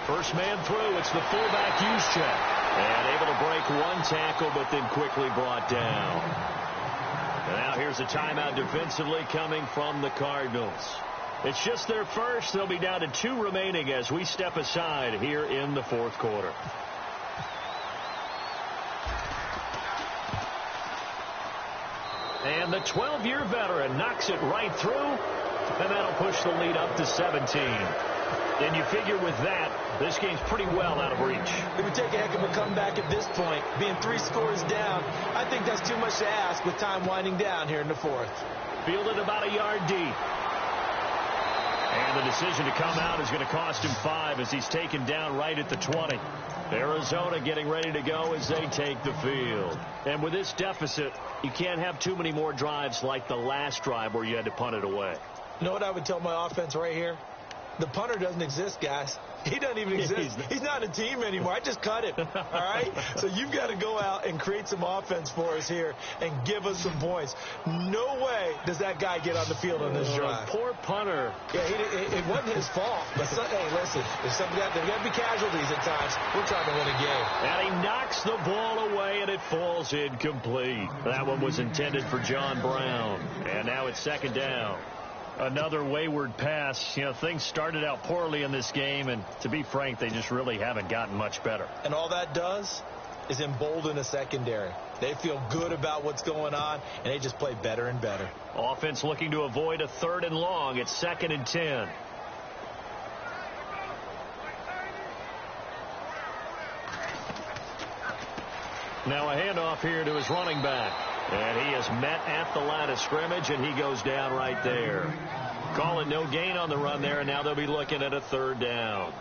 First man through. It's the fullback use check. And able to break one tackle, but then quickly brought down. And now here's a timeout defensively coming from the Cardinals. It's just their first. They'll be down to 2 remaining as we step aside here in the 4th quarter. And the 12-year veteran knocks it right through, and that'll push the lead up to 17. And you figure with that, this game's pretty well out of reach. It would take a heck of a comeback at this point. Being 3 scores down, I think that's too much to ask with time winding down here in the 4th. Fielded about a yard deep. And the decision to come out is going to cost him 5 as he's taken down right at the 20. Arizona getting ready to go as they take the field. And with this deficit, you can't have too many more drives like the last drive where you had to punt it away. You know what I would tell my offense right here? The punter doesn't exist, guys. He doesn't even exist. He's not a team anymore. I just cut him. All right? So you've got to go out and create some offense for us here and give us some points. No way does that guy get on the field on this drive. Poor punter. Yeah, it wasn't his fault. But, hey, listen, there's got to be casualties at times. We're trying to win a game. And he knocks the ball away, and it falls incomplete. That one was intended for John Brown. And now it's 2nd down. Another wayward pass. You know, things started out poorly in this game, and to be frank, they just really haven't gotten much better. And all that does is embolden a secondary. They feel good about what's going on, and they just play better and better. Offense looking to avoid a 3rd and long. It's 2nd and 10. Now a handoff here to his running back. And he is met at the line of scrimmage, and he goes down right there. Call it no gain on the run there, and now they'll be looking at a 3rd down.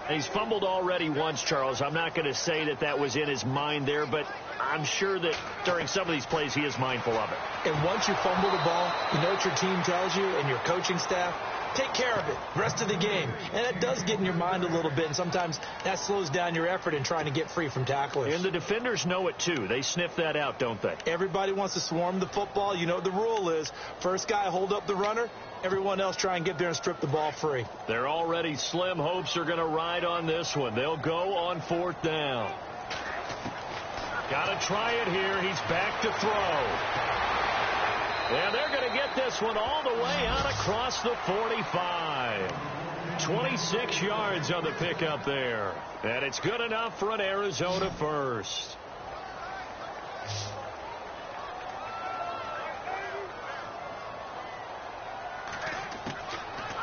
He's fumbled already once, Charles. I'm not going to say that that was in his mind there, but I'm sure that during some of these plays he is mindful of it. And once you fumble the ball, you know what your team tells you and your coaching staff? Take care of it rest of the game. And that does get in your mind a little bit, and sometimes that slows down your effort in trying to get free from tacklers. And the defenders know it, too. They sniff that out, don't they? Everybody wants to swarm the football. You know what the rule is. First guy hold up the runner. Everyone else try and get there and strip the ball free. Their already slim hopes are going to ride on this one. They'll go on 4th down. Got to try it here. He's back to throw. And they're going to get this one all the way out across the 45. 26 yards on the pickup there. And it's good enough for an Arizona first.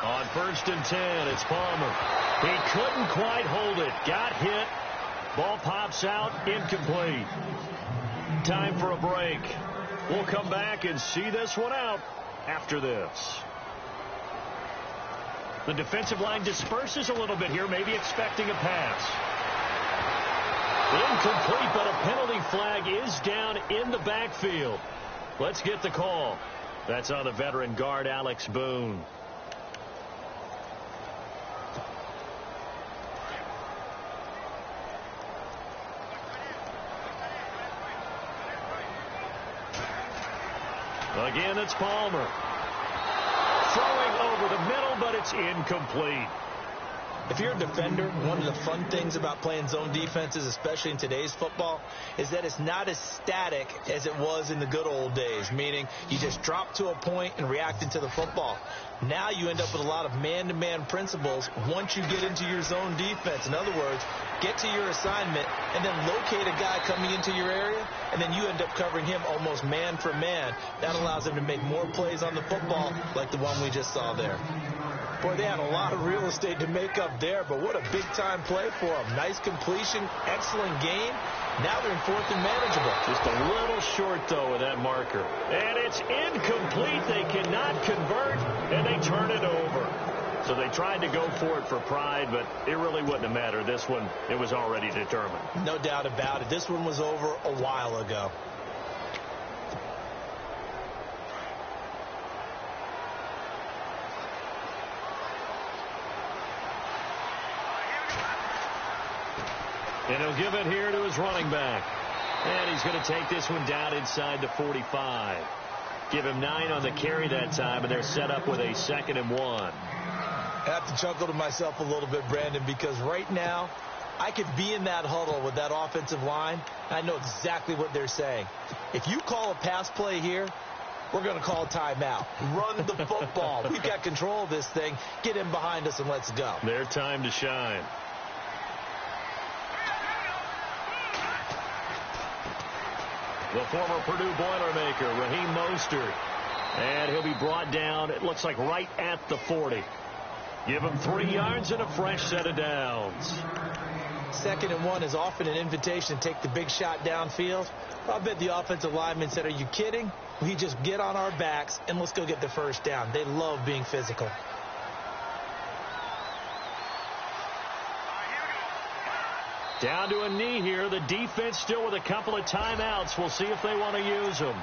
On 1st and 10, it's Palmer. He couldn't quite hold it. Got hit. Ball pops out. Incomplete. Time for a break. We'll come back and see this one out after this. The defensive line disperses a little bit here, maybe expecting a pass. Incomplete, but a penalty flag is down in the backfield. Let's get the call. That's on the veteran guard, Alex Boone. Again, it's Palmer. Throwing over the middle, but it's incomplete. If you're a defender, one of the fun things about playing zone defenses, especially in today's football, is that it's not as static as it was in the good old days, meaning you just drop to a point and react into the football. Now you end up with a lot of man-to-man principles once you get into your zone defense. In other words, get to your assignment and then locate a guy coming into your area, and then you end up covering him almost man for man. That allows him to make more plays on the football like the one we just saw there. Boy, they had a lot of real estate to make up there, but what a big-time play for them. Nice completion, excellent game. Now they're in 4th and manageable. Just a little short, though, with that marker. And it's incomplete. They cannot convert, and they turn it over. So they tried to go for it for pride, but it really wouldn't have mattered. This one, it was already determined. No doubt about it. This one was over a while ago. And he'll give it here to his running back. And he's going to take this one down inside the 45. Give him 9 on the carry that time, and they're set up with a 2nd and 1. I have to chuckle to myself a little bit, Brandon, because right now I could be in that huddle with that offensive line, and I know exactly what they're saying. If you call a pass play here, we're going to call timeout. Run the football. We've got control of this thing. Get in behind us and let's go. Their time to shine. The former Purdue Boilermaker, Raheem Mostert. And he'll be brought down, it looks like, right at the 40. Give him 3 yards and a fresh set of downs. 2nd and 1 is often an invitation to take the big shot downfield. I bet the offensive lineman said, are you kidding? We just get on our backs and let's go get the first down. They love being physical. Down to a knee here. The defense still with a couple of timeouts. We'll see if they want to use them.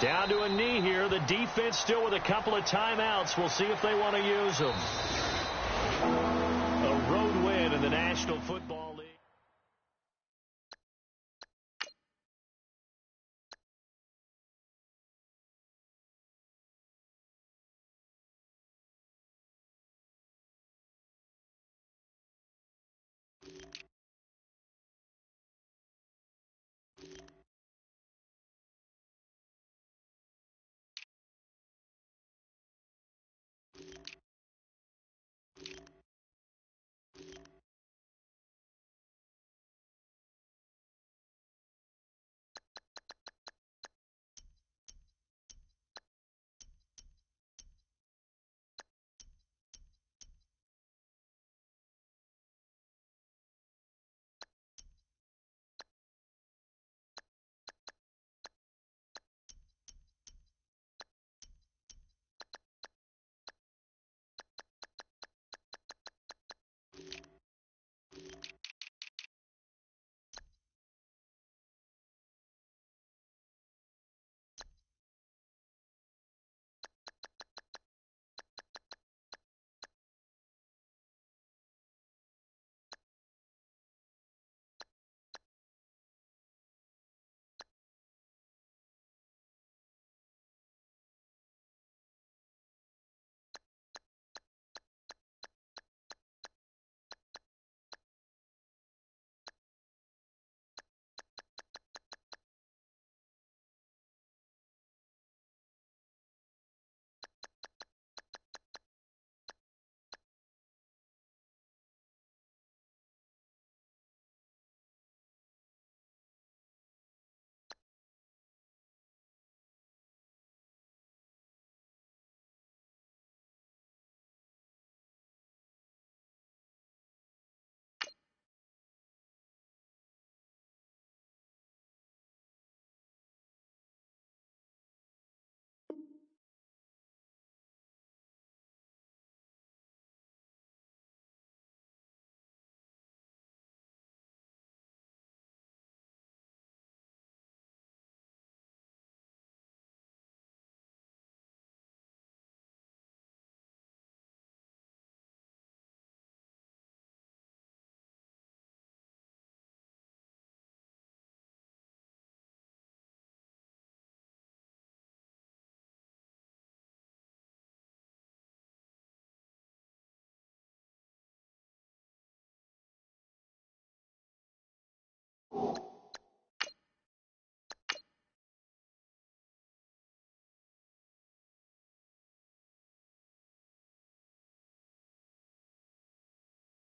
Down to a knee here. The defense still with a couple of timeouts. We'll see if they want to use them. A road win in the National Football